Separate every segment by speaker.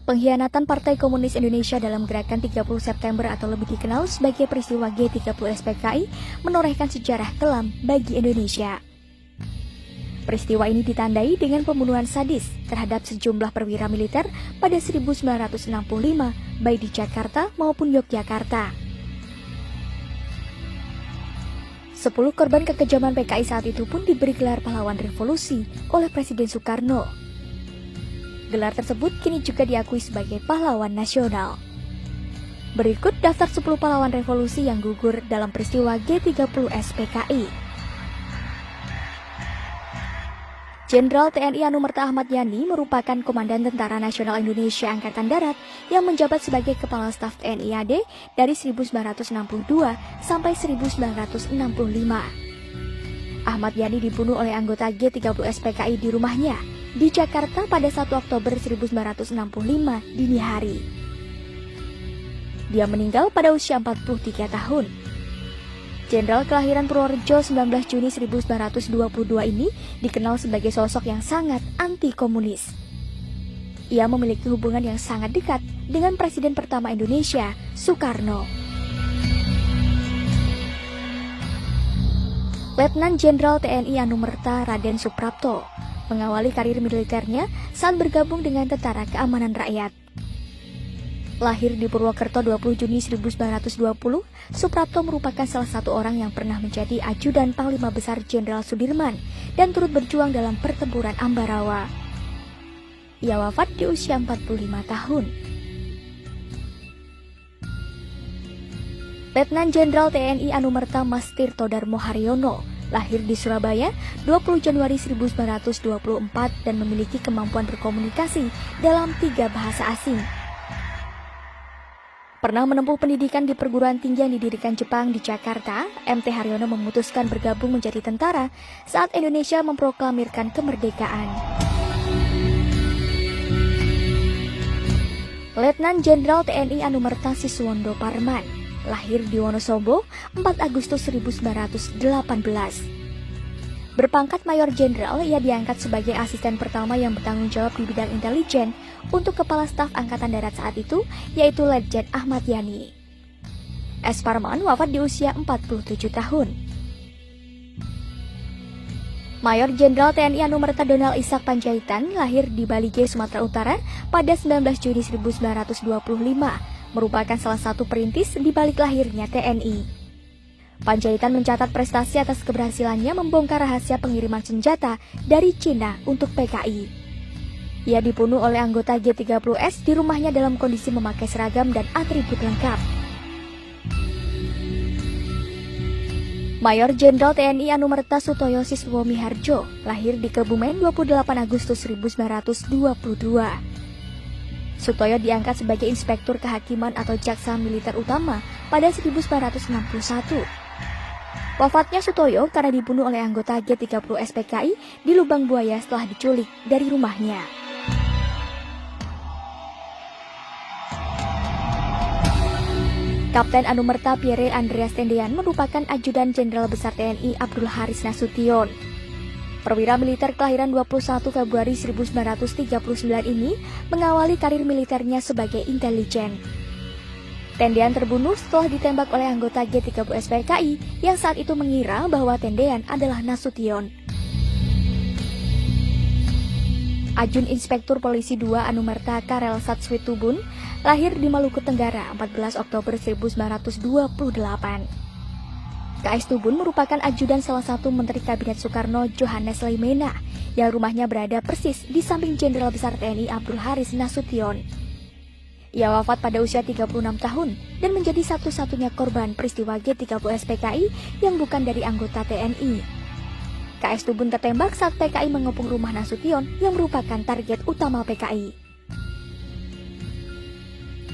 Speaker 1: Pengkhianatan Partai Komunis Indonesia dalam gerakan 30 September atau lebih dikenal sebagai peristiwa G30 SPKI menorehkan sejarah kelam bagi Indonesia. Peristiwa ini ditandai dengan pembunuhan sadis terhadap sejumlah perwira militer pada 1965, baik di Jakarta maupun Yogyakarta. 10 korban kekejaman PKI saat itu pun diberi gelar pahlawan revolusi oleh Presiden Soekarno. Gelar tersebut kini juga diakui sebagai pahlawan nasional. Berikut daftar 10 pahlawan revolusi yang gugur dalam peristiwa G30 SPKI. Jenderal TNI Anumerta Ahmad Yani merupakan Komandan Tentara Nasional Indonesia Angkatan Darat yang menjabat sebagai Kepala Staf TNI AD dari 1962 sampai 1965. Ahmad Yani dibunuh oleh anggota G30 SPKI di rumahnya di Jakarta pada 1 Oktober 1965 dini hari. Dia meninggal pada usia 43 tahun. Jenderal kelahiran Purworejo 19 Juni 1922 ini dikenal sebagai sosok yang sangat anti-komunis. Ia memiliki hubungan yang sangat dekat dengan Presiden pertama Indonesia, Soekarno. Letnan Jenderal TNI Anumerta Raden Suprapto mengawali karir militernya saat bergabung dengan Tentara Keamanan Rakyat. Lahir di Purwokerto 20 Juni 1920, Suprapto merupakan salah satu orang yang pernah menjadi ajudan Panglima Besar Jenderal Sudirman dan turut berjuang dalam pertempuran Ambarawa. Ia wafat di usia 45 tahun. Letnan Jenderal TNI Anumerta Mas Tirto Darmo Haryono lahir di Surabaya 20 Januari 1924 dan memiliki kemampuan berkomunikasi dalam 3 bahasa asing. Pernah menempuh pendidikan di perguruan tinggi yang didirikan Jepang di Jakarta, MT Haryono memutuskan bergabung menjadi tentara saat Indonesia memproklamirkan kemerdekaan. Letnan Jenderal TNI Anumerta Siswondo Parman lahir di Wonosobo 4 Agustus 1918. Berpangkat Mayor Jenderal, ia diangkat sebagai asisten pertama yang bertanggung jawab di bidang intelijen untuk Kepala Staf Angkatan Darat saat itu, yaitu Letjen Ahmad Yani. S. Parman wafat di usia 47 tahun. Mayor Jenderal TNI Anumerta Donald Ishak Panjaitan lahir di Balige, Sumatera Utara pada 19 Juni 1925, merupakan salah satu perintis di balik lahirnya TNI. Panjaitan mencatat prestasi atas keberhasilannya membongkar rahasia pengiriman senjata dari Cina untuk PKI. Ia dibunuh oleh anggota G30S di rumahnya dalam kondisi memakai seragam dan atribut lengkap. Mayor Jenderal TNI Anumerta Sutoyo Siswo Miharjo lahir di Kebumen 28 Agustus 1922. Sutoyo diangkat sebagai Inspektur Kehakiman atau Jaksa Militer Utama pada 1961. Wafatnya Sutoyo karena dibunuh oleh anggota G30 SPKI di Lubang Buaya setelah diculik dari rumahnya. Kapten Anumerta Pierre Andreas Tendean merupakan ajudan Jenderal Besar TNI Abdul Haris Nasution. Perwira militer kelahiran 21 Februari 1939 ini mengawali karir militernya sebagai intelijen. Tendean terbunuh setelah ditembak oleh anggota G30 SPKI yang saat itu mengira bahwa Tendean adalah Nasution. Ajun Inspektur Polisi 2 Anumerta Karel Satswitubun lahir di Maluku Tenggara 14 Oktober 1928. KS Tubun merupakan ajudan salah satu Menteri Kabinet Soekarno Johannes Leimena yang rumahnya berada persis di samping Jenderal Besar TNI Abdul Haris Nasution. Ia wafat pada usia 36 tahun dan menjadi satu-satunya korban peristiwa G30 SPKI yang bukan dari anggota TNI. KS Tubun tertembak saat PKI mengepung rumah Nasution yang merupakan target utama PKI.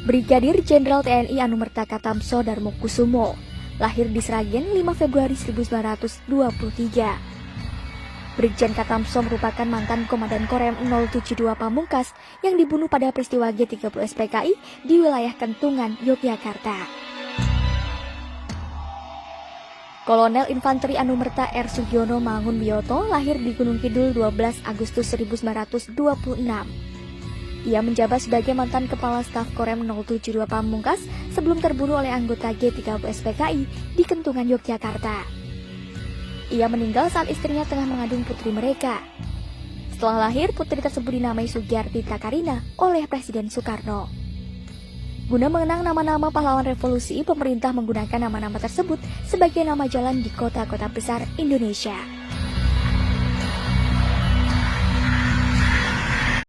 Speaker 1: Brigadir Jenderal TNI Anumerta Katamso Darmo Kusumo lahir di Sragen 5 Februari 1923. Brigjen Katamso merupakan mantan Komandan Korem 072 Pamungkas yang dibunuh pada peristiwa G30 SPKI di wilayah Kentungan, Yogyakarta. Kolonel Infanteri Anumerta R. Sugiono Mangun Biyoto lahir di Gunung Kidul 12 Agustus 1926. Ia menjabat sebagai mantan Kepala Staf Korem 072 Pamungkas sebelum terbunuh oleh anggota G30 SPKI di Kentungan, Yogyakarta. Ia meninggal saat istrinya tengah mengandung putri mereka. Setelah lahir, putri tersebut dinamai Sugiyarti Takarina oleh Presiden Soekarno. Guna mengenang nama-nama pahlawan revolusi, pemerintah menggunakan nama-nama tersebut sebagai nama jalan di kota-kota besar Indonesia.